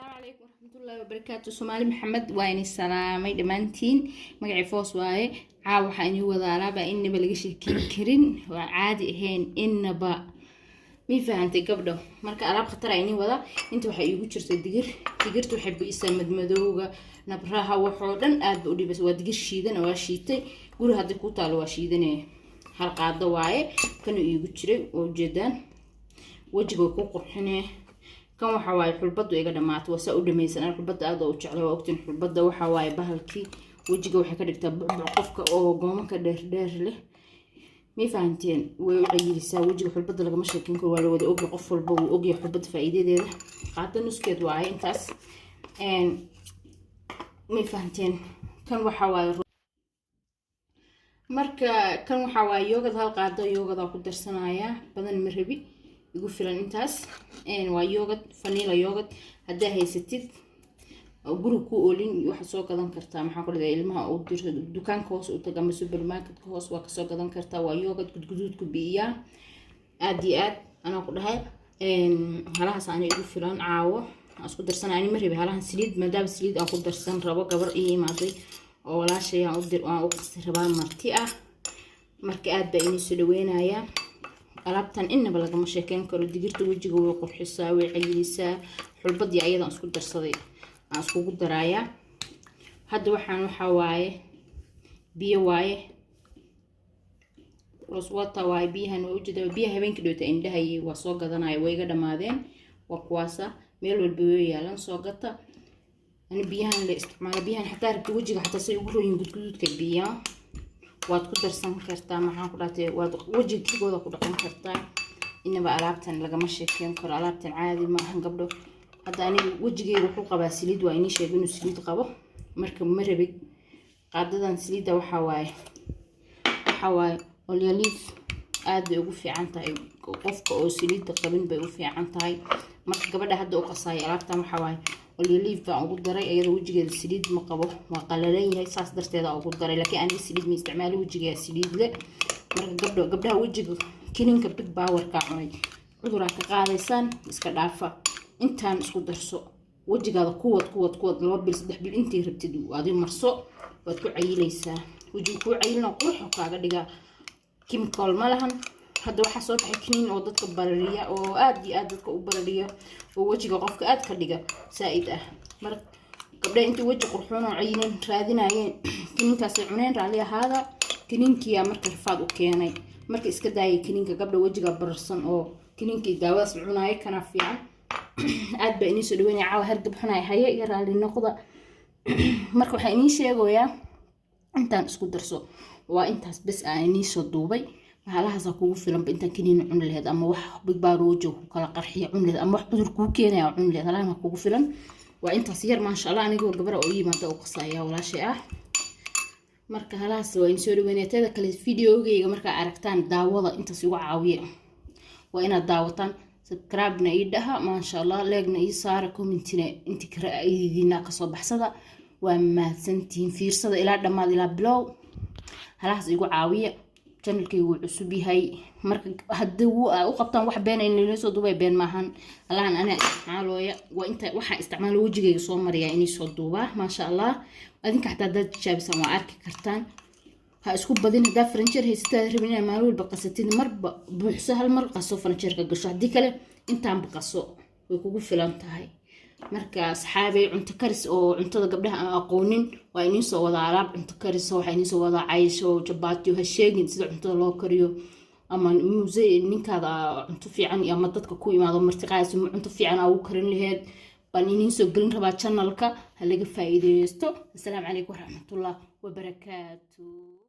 السلام عليكم ورحمة الله وبركاته. سومالي محمد وين السلامي دمانتين مقعي فوس واي عاو حاني وضارابا إني بلقش كرين وعادي هين إنبا مي فهمتي قبله marka alaab khatar ay wada inta waxa iigu jirtay digirtu waxay biisay madmadowga nabraha waxoo dhan aad u dhibas waa digir shiidan oo shiitay guri hadii ku taalo waa shiidanay hal qaado waaye kan iigu jiray oo jeedaan wajiga ku qurxinay kan waxa waaye xulbadu iga dhamaatay wasa u dhamaysan xulbada aad u jeclay waa ogtiin xulbada waxa waaye bahalkii wajiga waxa ka dhigtaa qofka oo goomanka dheer leh مي فهمتين وعيريسا وجهي حلبده لغا ما شاكين كل waa la wada og qof walba uu og yahay xulbada faa'iidadeeda qaada nuskeed waa intaas مي فهمتين kan waxa waaye marka kan waxa waaye yoogad hal qaado yoogada ku darsanaya badan ma rabi igu filan intaas waa yoogad vanilla yoogad hadaa haysatid guriga ku oolin waxa soo gadan kartaa maxaa ku leeyahay ilmaha oo dirto dukaanka hoos u taga ama supermarketka hoos waa ka soo gadan kartaa waa yoogad gudgudud ku biiya aad iyo aad ana ku dhahay halahaas aan igu filan caawo isku darsanayni ma rabi halahan saliid maadaama saliid aan ku darsan rabo gabar ii imaaday oo walaashay aan u qasti rabaa marti ah marka aad baa inii soo dhaweynaya alaabtan inaba laga ma sheekeen karo digirta wajiga way qurxisaa way cayilisaa xulbadii ayada isku darsaday askugu daraaya hadda waxaan waxa waaye biyo waaye roswata waaye biyahan oo ujeeda biyaha habeenkii dhowta indhahay waa soo gadanaya way iga dhamaadeen waa kuwaasa meel walba way yaalan soo gata ani biyahan la isticmaalo biyahan xataa rabti wajiga xataa say ugu rooyin gudgududka biya waad ku darsan kartaa maxaan ku dhaatay waad wajigooda ku dhaqan kartaa inaba alaabtan laga ma sheekeen karo alaabtan caadi ma ahan gabdho hadda ani wajigeyga wuxuu qabaa saliid waa inii sheegay inuu saliid qabo marka ma rabid qaadadan saliida waxa waaye olive aad bay ugu fiican tahay qofka oo saliid qabin bay u fiican tahay marka gabadha hadda u qasay alaabtan waxa waaye olive baan ugu daray iyadoo wajigeeda saliid ma qabo waa qalalan yahay saas darteeda ugu daray laakiin ani saliid ma isticmaalo wajigeeda saliid le marka gabdhaha wajiga kininka big power ka cunay cudurka ka qaadaysan iska dhaafa intaan isku darso wajigaada kuwad 2 bil 3 bil intii rabtid waadi marso waad ku cayilaysaa wajiga ku cayilna qurux kaaga dhiga chemical malahan hadda waxa soo baxay kiniin oo dadka barariya oo aad iyo aad dadka u barariya oo wajiga qofka aad ka dhiga saaid ah mar gabdhaha intii waji qurxoon oo cayilin raadinayeen kiniinkaas ay cuneen raali ahaada kiniinkiya marka rafaad u keenay marka iska daayay kiniinka gabdha wajiga bararsan oo kiniinkii daawadaas cunaay kana fiican aad baa inii soo dhaweynaya caawa hargab xunay haya iyo raali noqda marka waxa inii sheegoyaa intaan isku darso waa intaas bas aan inii soo duubay halahaas kugu filan intaan kiniin cun lahayd ama wax big baroojo ku kala qarxiyo cun lahayd ama wax cudur ku keenaya cun lahayd halahan kugu filan waa intaas yar ma sha Allah anigoo gabar oo yimaado oo qasaya walaashay ah marka halahaas waa inii soo dhaweynaya tada kale videogeyga marka aragtaan daawada intaas ugu caawiya waa inaad daawataan subscribe na idaha ma sha Allah like na isaara commentina inta kara idina ka soo baxsada waa mahadsantiin fiirsada ilaa dhamaad ilaa bilow halaas igu caawiya channelkaygu cusub yahay marka hadii u qabtaan wax been in soo duubay been maahan allahan ana isticmaalooya waa inta waxa isticmaalo wajigayga soo mariya inay soo duubaa ma sha Allah adinka xataa dad jaabisan waa arki kartaan ha isku badin hada furniture haystaa rabina maalin walba qasatid marba buuxso hal mar qaso furniture-ka gasho hadii kale intaan baqaso way kugu filan tahay marka asxaabay cunto karis oo cuntada gabdhaha aan aqoonin waa inii soo wada alaab cunto karis oo waxa inii soo wada caysho jabaati ha sheegin sida cuntada loo kariyo ama muusay ninkaada cunto fiican ama dadka ku imaado martiqaas cunto fiican oo karin lahayd baan inii soo galin rabaa channelka ha laga faa'iideysto. Assalaamu calaykum waraxmatullaahi wabarakaatuh.